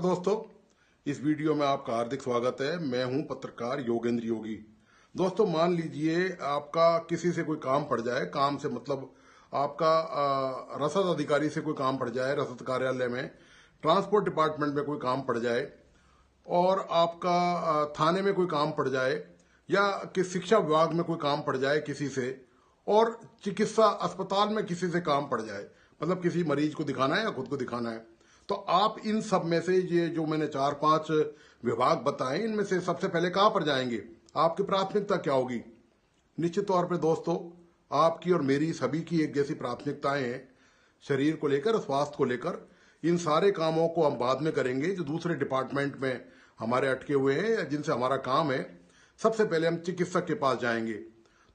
नमस्कार दोस्तों, इस वीडियो में आपका हार्दिक स्वागत है। मैं हूं पत्रकार योगेंद्र योगी। दोस्तों, मान लीजिए आपका किसी से कोई काम पड़ जाए, काम से मतलब आपका रसद अधिकारी से कोई काम पड़ जाए, रसद कार्यालय में, ट्रांसपोर्ट डिपार्टमेंट में कोई काम पड़ जाए, और आपका थाने में कोई काम पड़ जाए, या कि शिक्षा विभाग में कोई काम पड़ जाए किसी से, और चिकित्सा अस्पताल में किसी से काम पड़ जाए, मतलब किसी मरीज को दिखाना है या खुद को दिखाना है, तो आप इन सब में से ये जो मैंने 4-5 विभाग बताए, इनमें से सबसे पहले कहां पर जाएंगे? आपकी प्राथमिकता क्या होगी? निश्चित तौर पे दोस्तों, आपकी और मेरी सभी की एक जैसी प्राथमिकताएं हैं। शरीर को लेकर, स्वास्थ्य को लेकर, इन सारे कामों को हम बाद में करेंगे जो दूसरे डिपार्टमेंट में हमारे अटके हुए हैं या जिनसे हमारा काम है। सबसे पहले हम चिकित्सक के पास जाएंगे।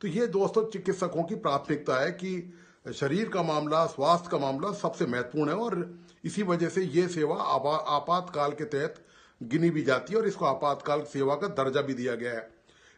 तो ये दोस्तों चिकित्सकों की प्राथमिकता है कि शरीर का मामला, स्वास्थ्य का मामला सबसे महत्वपूर्ण है, और इसी वजह से ये सेवा आपातकाल के तहत गिनी भी जाती है और इसको आपातकाल सेवा का दर्जा भी दिया गया है।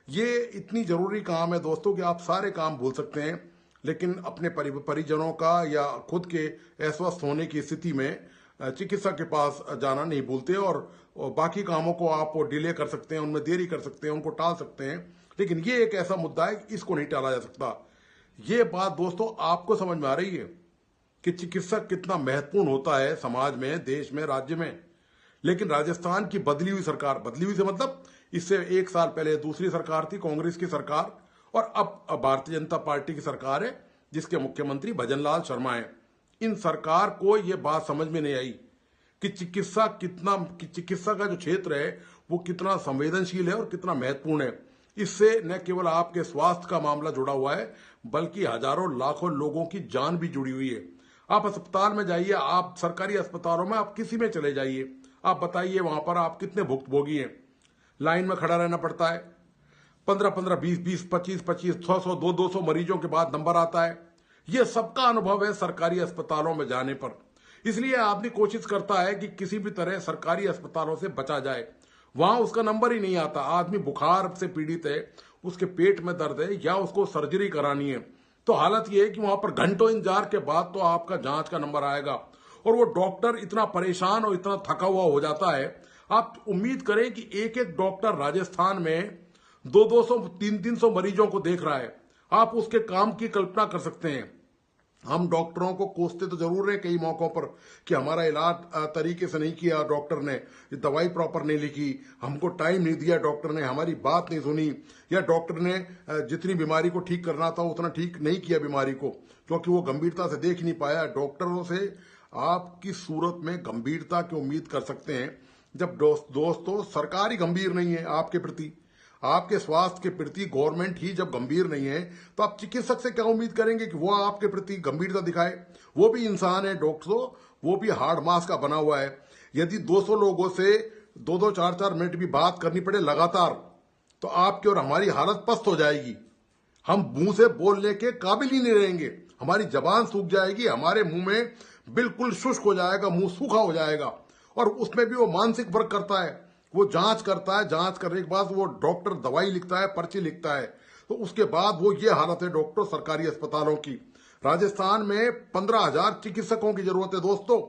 ये इतनी जरूरी काम है दोस्तों कि आप सारे काम भूल सकते हैं, लेकिन अपने परिजनों का या खुद के अस्वस्थ होने की स्थिति में चिकित्सक के पास जाना नहीं भूलते, और बाकी कामों को आप डिले कर सकते हैं, उनमें देरी कर सकते हैं, उनको टाल सकते हैं, लेकिन ये एक ऐसा मुद्दा है कि इसको नहीं टाला जा सकता। ये बात दोस्तों आपको समझ में आ रही है कि चिकित्सक कितना महत्वपूर्ण होता है समाज में, देश में, राज्य में। लेकिन राजस्थान की बदली हुई सरकार, बदली हुई से मतलब इससे 1 साल पहले दूसरी सरकार थी, कांग्रेस की सरकार, और अब भारतीय जनता पार्टी की सरकार है जिसके मुख्यमंत्री भजनलाल शर्मा है। इन सरकार को यह बात समझ में नहीं आई कि चिकित्सा का जो क्षेत्र है वो कितना संवेदनशील है और कितना महत्वपूर्ण है। इससे न केवल आपके स्वास्थ्य का मामला जुड़ा हुआ है, बल्कि हजारों लाखों लोगों की जान भी जुड़ी हुई है। आप अस्पताल में जाइए, आप सरकारी अस्पतालों में, आप किसी में चले जाइए, आप बताइए वहां पर आप कितने भुक्तभोगी हैं। लाइन में खड़ा रहना पड़ता है, 15-15, 20-20, 25-25, 100-100, 200-200 मरीजों के बाद नंबर आता है। यह सबका अनुभव है सरकारी अस्पतालों में जाने पर। इसलिए आदमी कोशिश करता है कि किसी भी तरह सरकारी अस्पतालों से बचा जाए। वहां उसका नंबर ही नहीं आता। आदमी बुखार से पीड़ित है, उसके पेट में दर्द है, या उसको सर्जरी करानी है, तो हालत यह है कि वहां पर घंटों इंतजार के बाद तो आपका जांच का नंबर आएगा, और वो डॉक्टर इतना परेशान और इतना थका हुआ हो जाता है। आप उम्मीद करें कि एक एक डॉक्टर राजस्थान में 200-200, 300-300 मरीजों को देख रहा है। आप उसके काम की कल्पना कर सकते हैं। हम डॉक्टरों को कोसते तो जरूर है कई मौकों पर कि हमारा इलाज तरीके से नहीं किया डॉक्टर ने, दवाई प्रॉपर नहीं लिखी, हमको टाइम नहीं दिया डॉक्टर ने, हमारी बात नहीं सुनी, या डॉक्टर ने जितनी बीमारी को ठीक करना था उतना ठीक नहीं किया बीमारी को, क्योंकि वो गंभीरता से देख नहीं पाया। डॉक्टरों से आपकी सूरत में गंभीरता की उम्मीद कर सकते हैं जब दोस्तों सरकार ही गंभीर नहीं है आपके प्रति, आपके स्वास्थ्य के प्रति गवर्नमेंट ही जब गंभीर नहीं है, तो आप चिकित्सक से क्या उम्मीद करेंगे कि वो आपके प्रति गंभीरता दिखाए? वो भी इंसान है डॉक्टरों, वो भी हार्ड मास का बना हुआ है। यदि 200 लोगों से 2-2, 4-4 मिनट भी बात करनी पड़े लगातार, तो आपकी और हमारी हालत पस्त हो जाएगी। हम मुंह से बोलने के काबिल ही नहीं रहेंगे, हमारी जबान सूख जाएगी, हमारे मुंह में बिल्कुल शुष्क हो जाएगा, मुंह सूखा हो जाएगा। और उसमें भी वो मानसिक वर्क करता है, वो जांच करता है, जांच करने के बाद वो डॉक्टर दवाई लिखता है, पर्ची लिखता है, तो उसके बाद वो ये हालत है डॉक्टर सरकारी अस्पतालों की। राजस्थान में 15,000 चिकित्सकों की जरूरत है दोस्तों,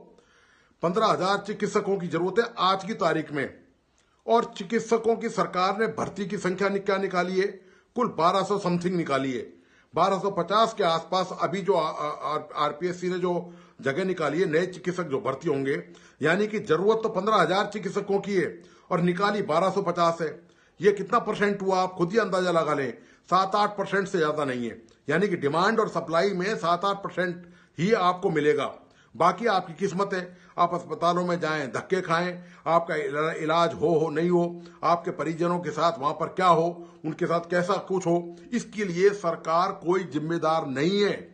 15,000 चिकित्सकों की जरूरत है आज की तारीख में। और चिकित्सकों की सरकार ने भर्ती की संख्या क्या निकाली है? कुल 1200 समथिंग निकाली है। 1250 के आसपास अभी जो आरपीएससी ने जो जगह निकाली है, नए चिकित्सक जो भर्ती होंगे, यानी कि जरूरत तो 15,000 चिकित्सकों की है और निकाली 1250 है। ये कितना परसेंट हुआ आप खुद ही अंदाजा लगा लें, 7-8% से ज्यादा नहीं है। यानी कि डिमांड और सप्लाई में 7-8% ही आपको मिलेगा, बाकी आपकी किस्मत है। आप अस्पतालों में जाएं, धक्के खाएं, आपका इलाज हो नहीं हो, आपके परिजनों के साथ वहां पर क्या हो, उनके साथ कैसा कुछ हो, इसके लिए सरकार कोई जिम्मेदार नहीं है।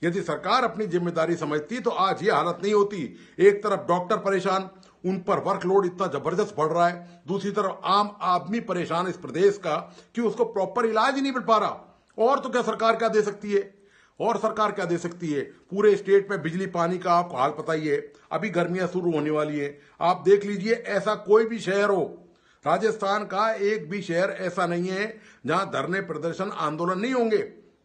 यदि सरकार अपनी जिम्मेदारी समझती तो आज ये हालत नहीं होती। एक तरफ डॉक्टर परेशान, उन पर वर्कलोड इतना जबरदस्त बढ़ रहा है, दूसरी तरफ आम आदमी परेशान इस प्रदेश का कि उसको प्रॉपर इलाज ही नहीं मिल पा रहा। और तो क्या सरकार क्या दे सकती है? और सरकार क्या दे सकती है? पूरे स्टेट में बिजली पानी का आपको हाल पता ही है, अभी गर्मियां शुरू होने वाली है। आप देख लीजिए, ऐसा कोई भी शहर हो, राजस्थान का एक भी शहर ऐसा नहीं है जहां धरने, प्रदर्शन, आंदोलन नहीं होंगे।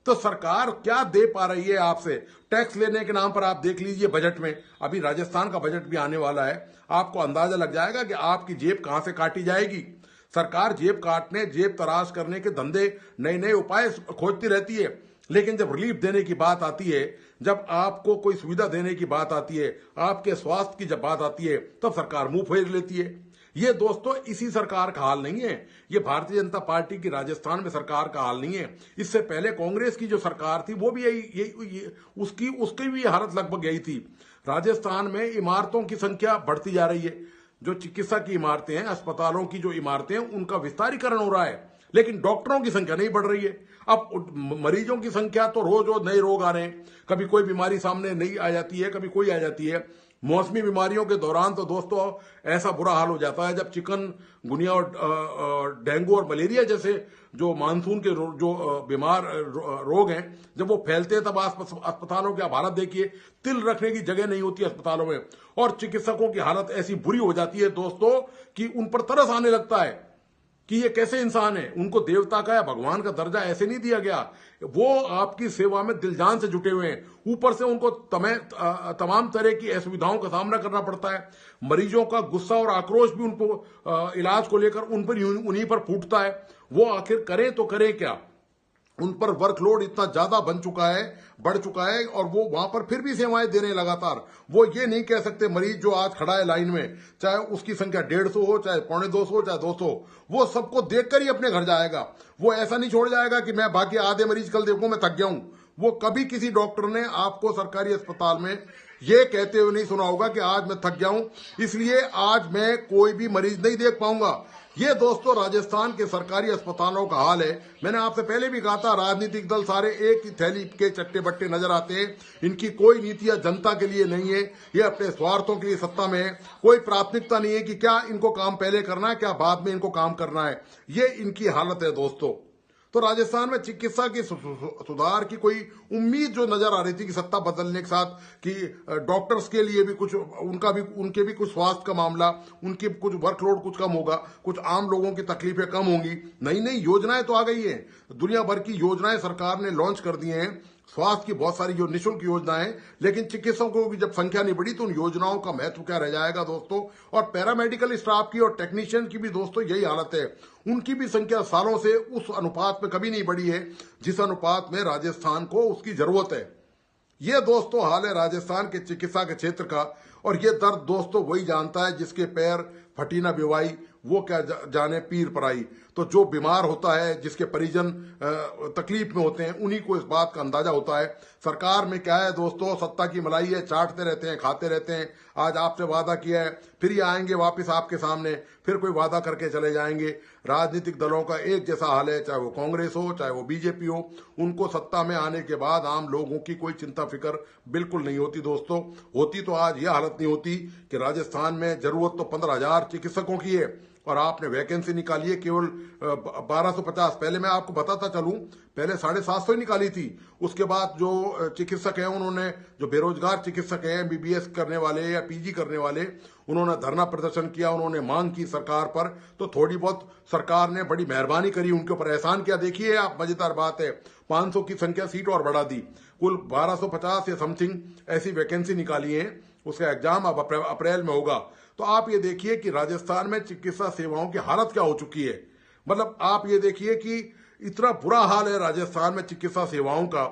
तो सरकार क्या दे पा रही है आपसे? टैक्स लेने के नाम पर आप देख लीजिए बजट में, अभी राजस्थान का बजट भी आने वाला है, आपको अंदाजा लग जाएगा कि आपकी जेब कहां से काटी जाएगी। सरकार जेब काटने, जेब तराश करने के धंधे, नए नए उपाय खोजती रहती है, लेकिन जब रिलीफ देने की बात आती है, जब आपको कोई सुविधा देने की बात आती है, आपके स्वास्थ्य की जब बात आती है, तब सरकार मुंह फेर लेती है। ये दोस्तों इसी सरकार का हाल नहीं है, ये भारतीय जनता पार्टी की राजस्थान में सरकार का हाल नहीं है। इससे पहले कांग्रेस की जो सरकार थी वो भी यही उसकी भी हालत लगभग यही थी। राजस्थान में इमारतों की संख्या बढ़ती जा रही है, जो चिकित्सा की इमारतें हैं, अस्पतालों की जो इमारतें हैं, उनका विस्तारीकरण हो रहा है, लेकिन डॉक्टरों की संख्या नहीं बढ़ रही है। अब मरीजों की संख्या तो रोज रोज नए रोग आ रहे हैं, कभी कोई बीमारी सामने नई आ जाती है, कभी कोई आ जाती है। मौसमी बीमारियों के दौरान तो दोस्तों ऐसा बुरा हाल हो जाता है, जब चिकन गुनिया और डेंगू और मलेरिया जैसे जो मानसून के जो बीमार रोग हैं, जब वो फैलते हैं, तब अस्पतालों की आप हालत देखिए, तिल रखने की जगह नहीं होती अस्पतालों में, और चिकित्सकों की हालत ऐसी बुरी हो जाती है दोस्तों कि उन पर तरस आने लगता है कि ये कैसे इंसान है। उनको देवता का या भगवान का दर्जा ऐसे नहीं दिया गया, वो आपकी सेवा में दिल जान से जुटे हुए हैं, ऊपर से उनको तमाम तरह की असुविधाओं का सामना करना पड़ता है। मरीजों का गुस्सा और आक्रोश भी उनको इलाज को लेकर उन्हीं पर फूटता है। वो आखिर करें तो करें क्या? उन पर वर्कलोड इतना ज्यादा बढ़ चुका है, और वो वहां पर फिर भी सेवाएं दे रहे हैं लगातार। वो ये नहीं कह सकते मरीज जो आज खड़ा है लाइन में, चाहे उसकी संख्या 150 हो, चाहे 250 हो, चाहे 200, वो सबको देखकर ही अपने घर जाएगा। वो ऐसा नहीं छोड़ जाएगा कि मैं बाकी आधे मरीज कल देखूं, मैं थक गया हूं। वो कभी किसी डॉक्टर ने आपको सरकारी अस्पताल में ये कहते हुए नहीं सुना होगा कि आज मैं थक गया हूं, इसलिए आज मैं कोई भी मरीज नहीं देख पाऊंगा। ये दोस्तों राजस्थान के सरकारी अस्पतालों का हाल है। मैंने आपसे पहले भी कहा था, राजनीतिक दल सारे एक ही थैली के चट्टे बट्टे नजर आते हैं। इनकी कोई नीतियां जनता के लिए नहीं है, ये अपने स्वार्थों के लिए सत्ता में है। कोई प्राथमिकता नहीं है कि क्या इनको काम पहले करना है, क्या बाद में इनको काम करना है। ये इनकी हालत है दोस्तों। तो राजस्थान में चिकित्सा की सुधार की कोई उम्मीद जो नजर आ रही थी कि सत्ता बदलने के साथ कि डॉक्टर्स के लिए भी कुछ उनके भी कुछ स्वास्थ्य का मामला, उनकी कुछ वर्कलोड कुछ कम होगा, कुछ आम लोगों की तकलीफें कम होंगी। नई नई योजनाएं तो आ गई है, दुनिया भर की योजनाएं सरकार ने लॉन्च कर दी हैं, स्वास्थ्य की बहुत सारी जो निःशुल्क योजनाएं, लेकिन चिकित्सकों की जब संख्या नहीं बढ़ी तो उन योजनाओं का महत्व क्या रह जाएगा दोस्तों। और पैरामेडिकल स्टाफ की और टेक्नीशियन की भी दोस्तों यही हालत है, उनकी भी संख्या सालों से उस अनुपात में कभी नहीं बढ़ी है जिस अनुपात में राजस्थान को उसकी जरूरत है। ये दोस्तों हाल है राजस्थान के चिकित्सा के क्षेत्र का। और ये दर्द दोस्तों वही जानता है जिसके पैर फटी ना बिवाई, वो क्या जाने पीर पराई। तो जो बीमार होता है, जिसके परिजन तकलीफ में होते हैं, उन्हीं को इस बात का अंदाजा होता है। सरकार में क्या है दोस्तों, सत्ता की मलाई है, चाटते रहते हैं, खाते रहते हैं। आज आपसे वादा किया है, फिर ये आएंगे वापस आपके सामने, फिर कोई वादा करके चले जाएंगे। राजनीतिक दलों का एक जैसा हाल है, चाहे वो कांग्रेस हो, चाहे वो बीजेपी हो। उनको सत्ता में आने के बाद आम लोगों की कोई चिंता फिक्र बिल्कुल नहीं होती दोस्तों। होती तो आज यह हालत नहीं होती कि राजस्थान में जरूरत तो 15,000 चिकित्सकों की है और आपने वैकेंसी निकाली है केवल 1250। पहले मैं आपको बताता चलूं, पहले 750 ही निकाली थी। उसके बाद जो चिकित्सक हैं, उन्होंने, जो बेरोजगार चिकित्सक हैं, एमबीबीएस करने वाले या पीजी करने वाले, उन्होंने धरना प्रदर्शन किया, उन्होंने मांग की सरकार पर। तो थोड़ी बहुत सरकार ने बड़ी मेहरबानी करी, उनके ऊपर एहसान किया। देखिए आप, मजेदार बात है, 500 की संख्या सीट और बढ़ा दी, कुल 1250 या समथिंग ऐसी वैकेंसी निकाली है। उसका एग्जाम अब अप्रैल में होगा। तो आप ये देखिए कि राजस्थान में चिकित्सा सेवाओं की हालत क्या हो चुकी है। मतलब आप ये देखिए कि इतना बुरा हाल है राजस्थान में चिकित्सा सेवाओं का।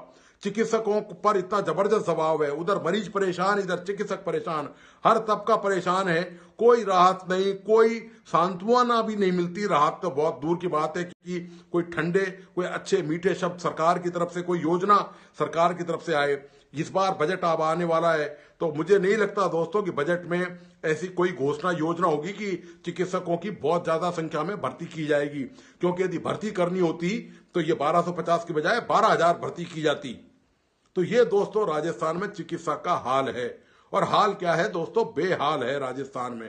चिकित्सकों पर इतना जबरदस्त दबाव है, उधर मरीज परेशान, इधर चिकित्सक परेशान, हर तबका परेशान है। कोई राहत नहीं, कोई सांत्वना भी नहीं मिलती। राहत तो बहुत दूर की बात है कि कोई ठंडे, कोई अच्छे मीठे शब्द सरकार की तरफ से, कोई योजना सरकार की तरफ से आए। इस बार बजट अब आने वाला है, तो मुझे नहीं लगता दोस्तों कि बजट में ऐसी कोई घोषणा योजना होगी कि चिकित्सकों की बहुत ज्यादा संख्या में भर्ती की जाएगी। क्योंकि यदि भर्ती करनी होती तो ये 1250 की बजाय 12,000 भर्ती की जाती। तो ये दोस्तों राजस्थान में चिकित्सा का हाल है। और हाल क्या है दोस्तों, बेहाल है राजस्थान में।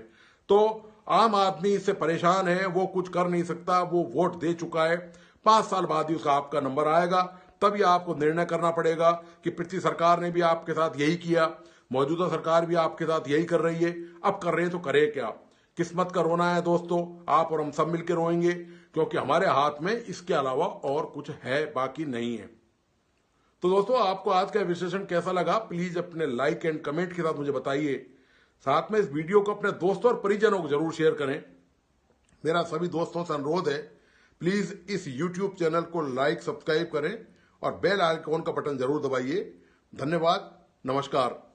तो आम आदमी इससे परेशान है, वो कुछ कर नहीं सकता, वो वोट दे चुका है। 5 साल बाद ही उसका आपका नंबर आएगा, तभी आपको निर्णय करना पड़ेगा कि पिछली सरकार ने भी आपके साथ यही किया, मौजूदा सरकार भी आपके साथ यही कर रही है, अब कर रहे हैं तो करे क्या। किस्मत का रोना है दोस्तों, आप और हम सब मिलकर रोएंगे, क्योंकि हमारे हाथ में इसके अलावा और कुछ है बाकी नहीं है। तो दोस्तों, आपको आज का विश्लेषण कैसा लगा, प्लीज अपने लाइक एंड कमेंट के साथ मुझे बताइए। साथ में इस वीडियो को अपने दोस्तों और परिजनों को जरूर शेयर करें। मेरा सभी दोस्तों से अनुरोध है, प्लीज इस YouTube चैनल को लाइक सब्सक्राइब करें और बेल आइकॉन का बटन जरूर दबाइए। धन्यवाद, नमस्कार।